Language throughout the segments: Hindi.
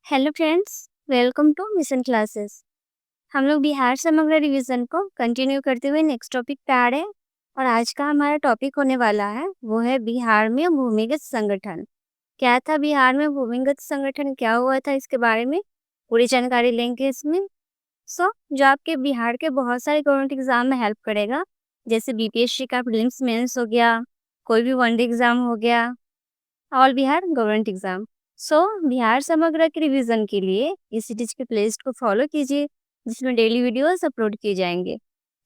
Hello friends, welcome to mission classes. हम लोग बिहार समग्र रिवीजन को कंटिन्यू करते हुए नेक्स्ट टॉपिक पे आ रहे हैं। और आज का हमारा टॉपिक होने वाला है वो है बिहार में भूमिगत संगठन। क्या था बिहार में भूमिगत संगठन, क्या हुआ था, इसके बारे में पूरी जानकारी लेंगे इसमें। जो आपके बिहार के बहुत सारे गवर्नमेंट एग्जाम में हेल्प करेगा, जैसे बीपीएससी का प्रीलिम्स मेंस हो गया, कोई भी वनडे एग्जाम हो गया, all Bihar government exam. Bihar समग्र के रिवीजन के लिए इस सीरीज के प्लेलिस्ट को फॉलो कीजिए, जिसमें डेली वीडियोस अपलोड किए जाएंगे।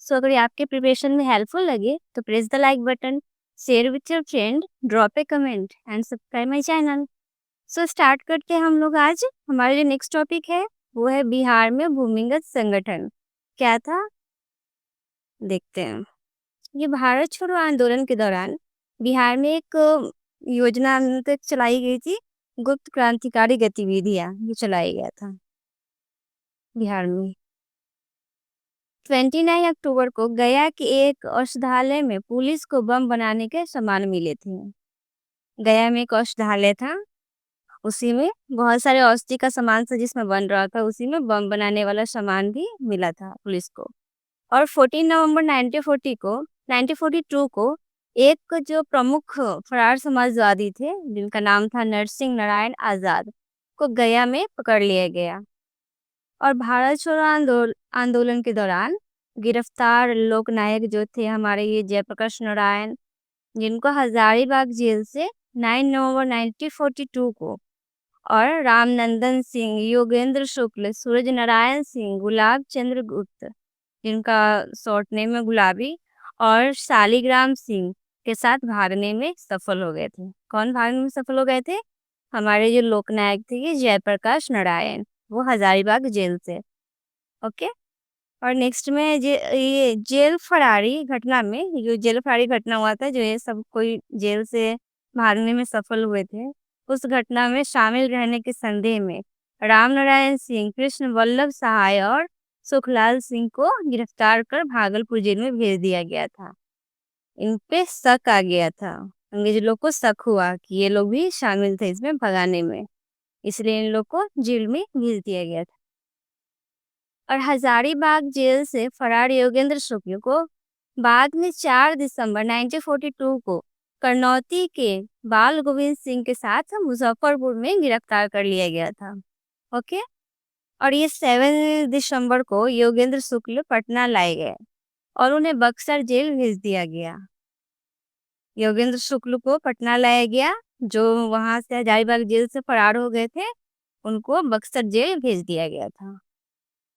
अगर ये आपके प्रिपरेशन में हेल्पफुल लगे तो press the like button, share with your friend, drop A comment and subscribe my channel. Start करते हैं हम लोग। आज हमारे जो नेक्स्ट टॉपिक है वो है बिहार में भूमिगत संगठन। क्या था, देखते हैं। ये भारत छोड़ो आंदोलन के दौरान बिहार में एक योजना तक चलाई गई थी। गुप्त क्रांतिकारी गतिविधियां ये चलाई गया था बिहार में। 29 अक्टूबर को गया के एक औषधालय में पुलिस को बम बनाने के सामान मिले थे। गया में एक औषधालय था, उसी में बहुत सारे औषधि का सामान था जिसमें बन रहा था, उसी में बम बनाने वाला सामान भी मिला था पुलिस को। और 14 नवंबर 1942 को एक जो प्रमुख फरार समाजवादी थे जिनका नाम था नरसिंह नारायण आजाद को गया में पकड़ लिया गया। और भारत छोड़ो आंदोलन के दौरान गिरफ्तार लोकनायक जो थे हमारे ये जयप्रकाश नारायण, जिनको हजारीबाग जेल से 9 नवंबर 1942 को, और रामनंदन सिंह, योगेंद्र शुक्ल, सूरज नारायण सिंह, गुलाब चंद्र गुप्त, जिनका शॉर्ट नेम है गुलाबी, और शालिग्राम सिंह के साथ भागने में सफल हो गए थे। कौन भागने में सफल हो गए थे? हमारे जो लोकनायक थे ये जयप्रकाश नारायण, वो हजारीबाग जेल से। ओके। और नेक्स्ट में ये जेल फरारी घटना में, जो जेल फरारी घटना हुआ था, जो ये सब कोई जेल से भागने में सफल हुए थे, उस घटना में शामिल रहने के संदेह में राम नारायण सिंह, कृष्ण वल्लभ सहाय और सुखलाल सिंह को गिरफ्तार कर भागलपुर जेल में भेज दिया गया था। इन पे शक आ गया था, अंग्रेज लोग को शक हुआ कि ये लोग भी शामिल थे इसमें भगाने में, इसलिए इन लोग को जेल में भेज दिया गया था। और हजारीबाग जेल से फरार योगेंद्र शुक्ल को बाद में 4 दिसंबर 1942 को करनौती के बाल गोविंद सिंह के साथ मुजफ्फरपुर में गिरफ्तार कर लिया गया था। ओके। और ये 7 दिसंबर को योगेंद्र शुक्ल पटना लाए गए और उन्हें बक्सर जेल भेज दिया गया। योगेंद्र शुक्ल को पटना लाया गया, जो वहां से हजारीबाग जेल से फरार हो गए थे, उनको बक्सर जेल भेज दिया गया था।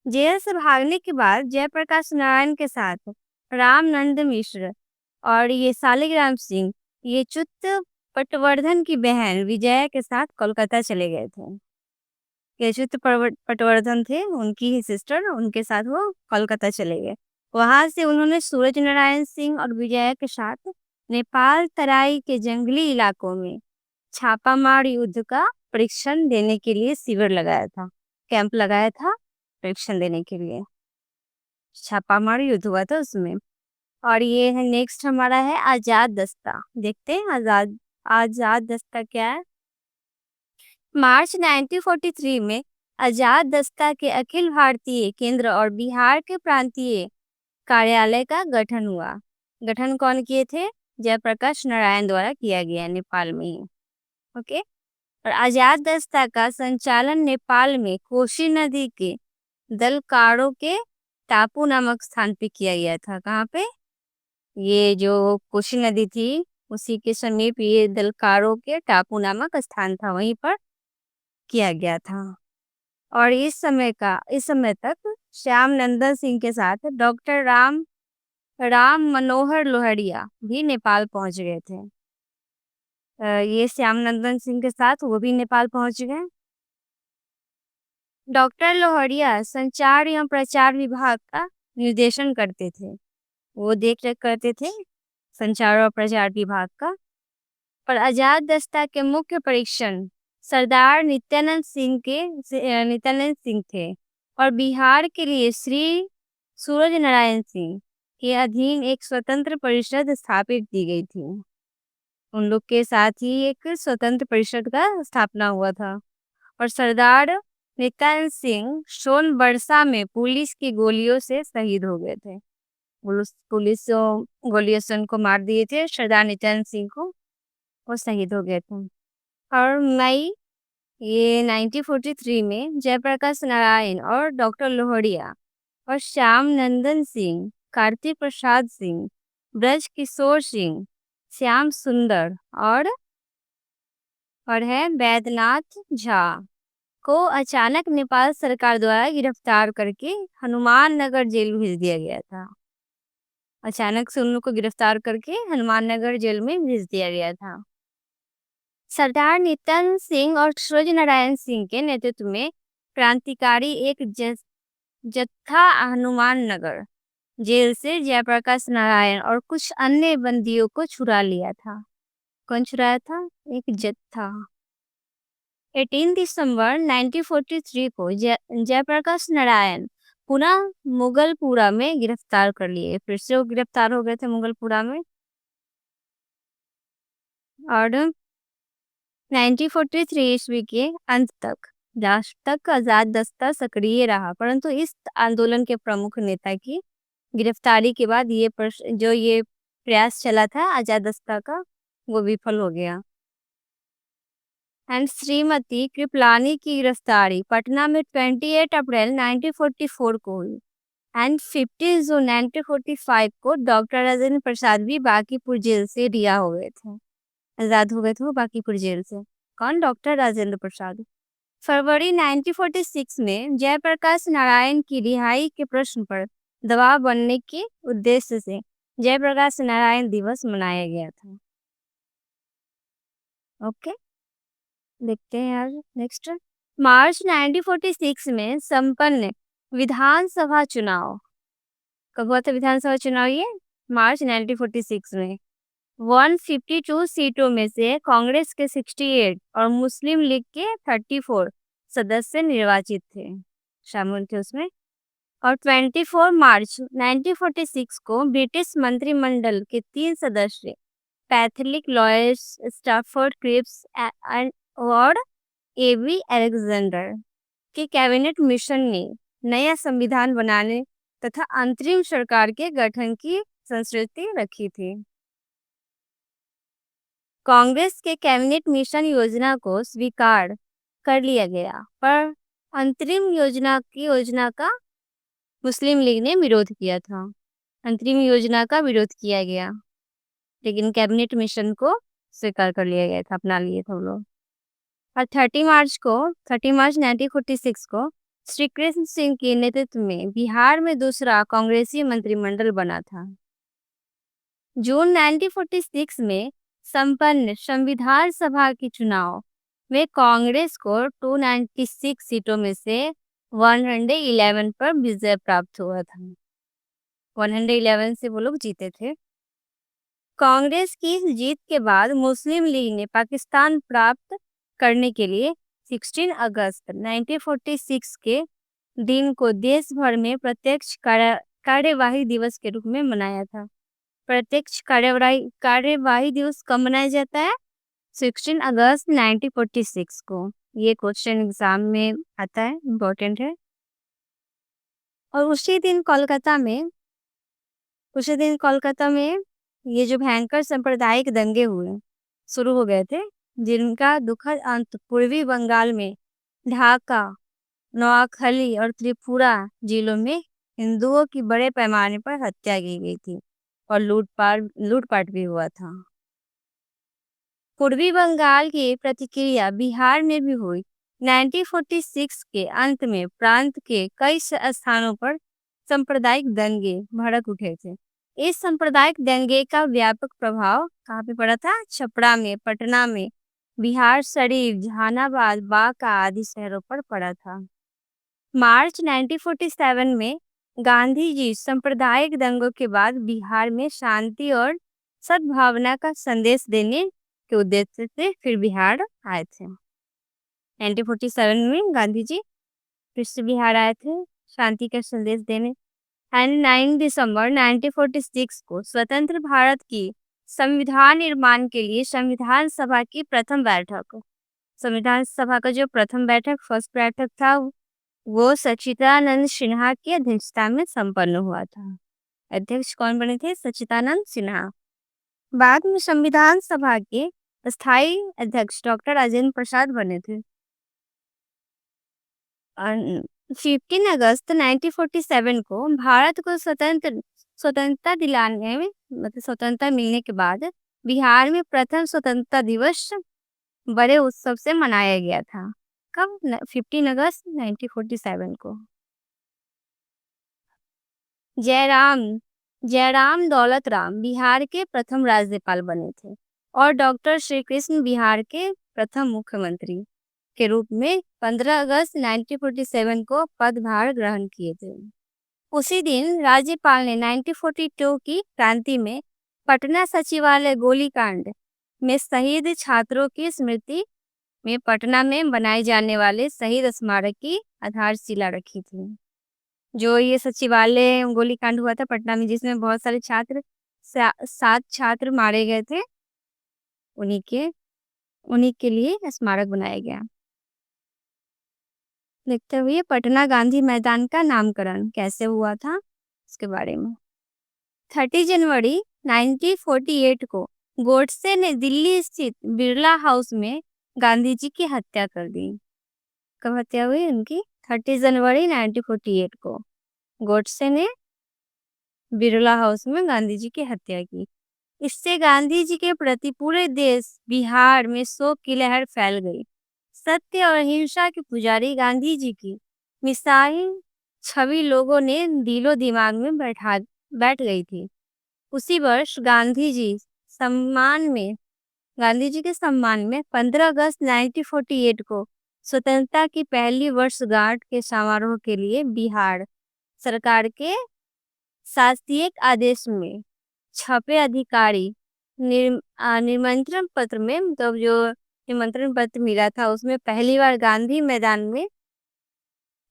जेल से भागने के बाद जयप्रकाश नारायण के साथ रामनंद मिश्र और ये शालिग्राम सिंह, ये च्युत पटवर्धन की बहन विजया के साथ कोलकाता चले गए थे। ये च्युत पटवर्धन थे, उनकी ही सिस्टर, उनके साथ वो कोलकाता चले गए। वहां से उन्होंने सूरज नारायण सिंह और विजया के साथ नेपाल तराई के जंगली इलाकों में छापामार युद्ध का परीक्षण देने के लिए शिविर लगाया था, कैंप लगाया था परीक्षण देने के लिए। छापामार युद्ध हुआ था उसमें। और ये है नेक्स्ट हमारा है आजाद दस्ता। देखते हैं आजाद आजाद दस्ता क्या है। मार्च 1943 में आजाद दस्ता के अखिल भारतीय केंद्र और बिहार के प्रांतीय कार्यालय का गठन हुआ। गठन कौन किए थे? जयप्रकाश नारायण द्वारा किया गया, नेपाल में ही। ओके। और आजाद दस्ता का संचालन नेपाल में कोशी नदी के दलकारो के टापू नामक स्थान पे किया गया था। कहाँ पे? ये जो कोशी नदी थी उसी के समीप ये दलकारो के टापू नामक स्थान था, वहीं पर किया गया था। और इस समय तक श्याम नंदन सिंह के साथ डॉक्टर राम मनोहर लोहड़िया भी नेपाल पहुंच गए थे। ये श्याम नंदन सिंह के साथ वो भी नेपाल पहुंच गए। डॉक्टर लोहड़िया संचार एवं प्रचार विभाग का निर्देशन करते थे, वो देख रेख करते थे संचार और प्रचार विभाग का। पर आजाद दस्ता के मुख्य परीक्षण सरदार नित्यानंद सिंह थे, और बिहार के लिए श्री सूरज नारायण सिंह के अधीन एक स्वतंत्र परिषद स्थापित की गई थी। उन लोग के साथ ही एक स्वतंत्र परिषद का स्थापना हुआ था। और सरदार नित्यानंद सिंह सोनबरसा में पुलिस की गोलियों से शहीद हो गए थे। पुलिस गोलियों से उनको मार दिए थे, सरदार नित्यानंद सिंह को। वो शहीद हो गए थे। और मई ये 1943 में जयप्रकाश नारायण और डॉक्टर लोहड़िया और श्याम नंदन सिंह, कार्तिक प्रसाद सिंह, ब्रज किशोर सिंह, श्याम सुंदर और है बैद्यनाथ झा को अचानक नेपाल सरकार द्वारा गिरफ्तार करके हनुमान नगर जेल भेज दिया गया था। अचानक से उन लोग को गिरफ्तार करके हनुमान नगर जेल में भेज दिया गया था। सरदार नित्यानंद सिंह और सूर्य नारायण सिंह के नेतृत्व में क्रांतिकारी एक जत्था हनुमान नगर जेल से जयप्रकाश नारायण और कुछ अन्य बंदियों को छुड़ा लिया था। कौन छुड़ाया था? एक जत्था। 18 दिसंबर 1943 को जयप्रकाश नारायण पुनः मुगलपुरा में गिरफ्तार कर लिए। फिर से वो गिरफ्तार हो गए थे मुगलपुरा में। और 1943 ईस्वी के अंत तक जब तक आजाद दस्ता सक्रिय रहा, परंतु इस आंदोलन के प्रमुख नेता की गिरफ्तारी के बाद ये प्रयास चला था आजाद दस्ता का, वो विफल हो गया। एंड श्रीमती कृपलानी की गिरफ्तारी पटना में 28 अप्रैल 1944 को हुई। एंड 15 जून 1945 को डॉक्टर राजेंद्र प्रसाद भी बांकीपुर जेल से रिहा हो गए थे, आजाद हो गए थे वो बांकीपुर जेल से। कौन? डॉक्टर राजेंद्र प्रसाद। फरवरी 1946 में जयप्रकाश नारायण की रिहाई के प्रश्न पर दबाव बनने के उद्देश्य से जयप्रकाश नारायण दिवस मनाया गया था। ओके, देखते हैं यार नेक्स्ट। मार्च 1946 में संपन्न विधानसभा चुनाव। कब हुआ था विधानसभा चुनाव? ये मार्च 1946 में। 152 सीटों में से कांग्रेस के 68 और मुस्लिम लीग के 34 सदस्य निर्वाचित थे, शामिल थे उसमें। और 24 मार्च 1946 को ब्रिटिश मंत्रिमंडल के 3 सदस्य पैथलिक लॉयर्स स्टैफोर्ड क्रिप्स और एबी अलेक्जेंडर के कैबिनेट मिशन ने नया संविधान बनाने तथा अंतरिम सरकार के गठन की संस्कृति रखी थी। कांग्रेस के कैबिनेट मिशन योजना को स्वीकार कर लिया गया, पर अंतरिम योजना का मुस्लिम लीग ने विरोध किया था। अंतरिम योजना का विरोध किया गया, लेकिन कैबिनेट मिशन को स्वीकार कर लिया गया था, अपना लिए थे लोग। और 30 मार्च 1946 को श्री कृष्ण सिंह के नेतृत्व में बिहार में दूसरा कांग्रेसी मंत्रिमंडल बना था। जून 1946 में संपन्न संविधान सभा के चुनाव में कांग्रेस को 296 सीटों में से 111 पर विजय प्राप्त हुआ था। 111 से वो लोग जीते थे। कांग्रेस की जीत के बाद मुस्लिम लीग ने पाकिस्तान प्राप्त करने के लिए 16 अगस्त 1946 के दिन को देश भर में प्रत्यक्ष कार्यवाही दिवस के रूप में मनाया था। प्रत्यक्ष कार्यवाही दिवस कब मनाया जाता है? 16 अगस्त 1946 को। ये क्वेश्चन एग्जाम में आता है, इम्पोर्टेंट है। और उसी दिन कोलकाता में ये जो भयंकर सांप्रदायिक दंगे शुरू हो गए थे, जिनका दुखद अंत पूर्वी बंगाल में ढाका, नोआखली और त्रिपुरा जिलों में हिंदुओं की बड़े पैमाने पर हत्या की गई थी और लूटपाट भी हुआ था। पूर्वी बंगाल की प्रतिक्रिया बिहार में भी हुई। 1946 के अंत में प्रांत के कई स्थानों पर सांप्रदायिक दंगे भड़क उठे थे। इस सांप्रदायिक दंगे का व्यापक प्रभाव कहाँ पे पड़ा था? छपरा में, पटना में, बिहार शरीफ, जहानाबाद, बांका आदि शहरों पर पड़ा था। मार्च 1947 में गांधी जी सांप्रदायिक दंगों के बाद बिहार में शांति और सद्भावना का संदेश देने के उद्देश्य से फिर बिहार आए थे। 1947 में गांधी जी फिर से बिहार आए थे शांति का संदेश देने। एंड 9 दिसंबर 1946 को स्वतंत्र भारत की संविधान निर्माण के लिए संविधान सभा की प्रथम बैठक संविधान सभा का जो प्रथम बैठक फर्स्ट बैठक था वो सच्चिदानंद सिन्हा की अध्यक्षता में संपन्न हुआ था। अध्यक्ष कौन बने थे? सच्चिदानंद सिन्हा। बाद में संविधान सभा के स्थायी अध्यक्ष डॉक्टर राजेंद्र प्रसाद बने थे। 15 अगस्त 1947 को भारत को स्वतंत्रता दिलाने में मतलब स्वतंत्रता मिलने के बाद बिहार में प्रथम स्वतंत्रता दिवस बड़े उत्सव से मनाया गया था। कब? 15 अगस्त 1947 को। जयराम जयराम दौलत राम बिहार के प्रथम राज्यपाल बने थे और डॉक्टर श्री कृष्ण बिहार के प्रथम मुख्यमंत्री के रूप में 15 अगस्त 1947 को पदभार ग्रहण किए थे। उसी दिन राज्यपाल ने 1942 की क्रांति में पटना सचिवालय गोलीकांड में शहीद छात्रों की स्मृति में पटना में बनाए जाने वाले शहीद स्मारक की आधारशिला रखी थी। जो ये सचिवालय गोलीकांड हुआ था पटना में, जिसमें बहुत सारे छात्र 7 छात्र मारे गए थे, उन्हीं के लिए स्मारक बनाया गया। देखते हुए पटना गांधी मैदान का नामकरण कैसे हुआ था इसके बारे में। 30 जनवरी 1948 को गोडसे ने दिल्ली स्थित बिरला हाउस में गांधी जी की हत्या कर दी। कब हत्या हुई उनकी? 30 जनवरी 1948 को गोडसे ने बिरला हाउस में गांधी जी की हत्या की। इससे गांधी जी के प्रति पूरे देश बिहार में शोक की लहर फैल गई। सत्य और अहिंसा के पुजारी गांधी जी की मिसाल छवि लोगों ने दिलो दिमाग में बैठ गई थी। उसी वर्ष गांधी जी के सम्मान में 15 अगस्त 1948 को स्वतंत्रता की पहली वर्षगांठ के समारोह के लिए बिहार सरकार के शासकीय आदेश में छपे अधिकारी निमंत्रण पत्र में मतलब जो निमंत्रण पत्र मिला था उसमें पहली बार गांधी मैदान में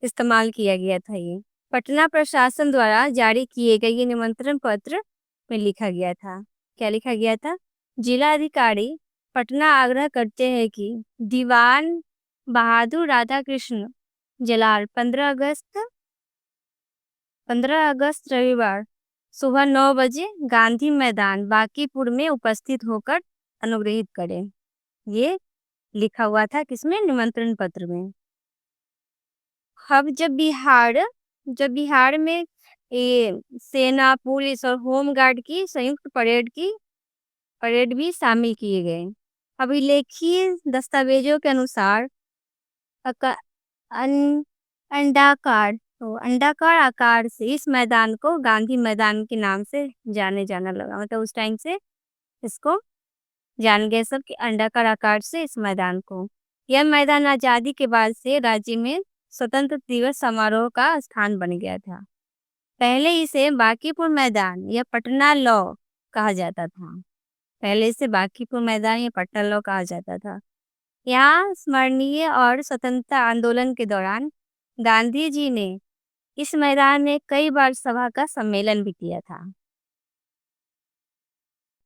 इस्तेमाल किया गया था। ये पटना प्रशासन द्वारा जारी किए गए ये निमंत्रण पत्र में लिखा गया था। क्या लिखा गया था? जिला अधिकारी पटना आग्रह करते हैं कि दीवान बहादुर राधाकृष्ण जलाल 15 अगस्त रविवार सुबह 9 बजे गांधी मैदान बांकीपुर में उपस्थित होकर अनुग्रहित करें। ये लिखा हुआ था किसमें? निमंत्रण पत्र में। अब जब बिहार में ये सेना, पुलिस और होम गार्ड की संयुक्त परेड भी शामिल किए गए। अभिलेखीय दस्तावेजों के अनुसार अंडाकार आकार से इस मैदान को गांधी मैदान के नाम से जाना लगा। मतलब उस टाइम से इसको जान गए सब कि अंडाकार आकार से इस मैदान को। यह मैदान आजादी के बाद से राज्य में स्वतंत्र दिवस समारोह का स्थान बन गया था। पहले इसे बांकीपुर मैदान या पटना लॉ कहा जाता था। यहाँ स्मरणीय और स्वतंत्रता आंदोलन के दौरान गांधी जी ने इस मैदान में कई बार सभा का सम्मेलन भी किया था।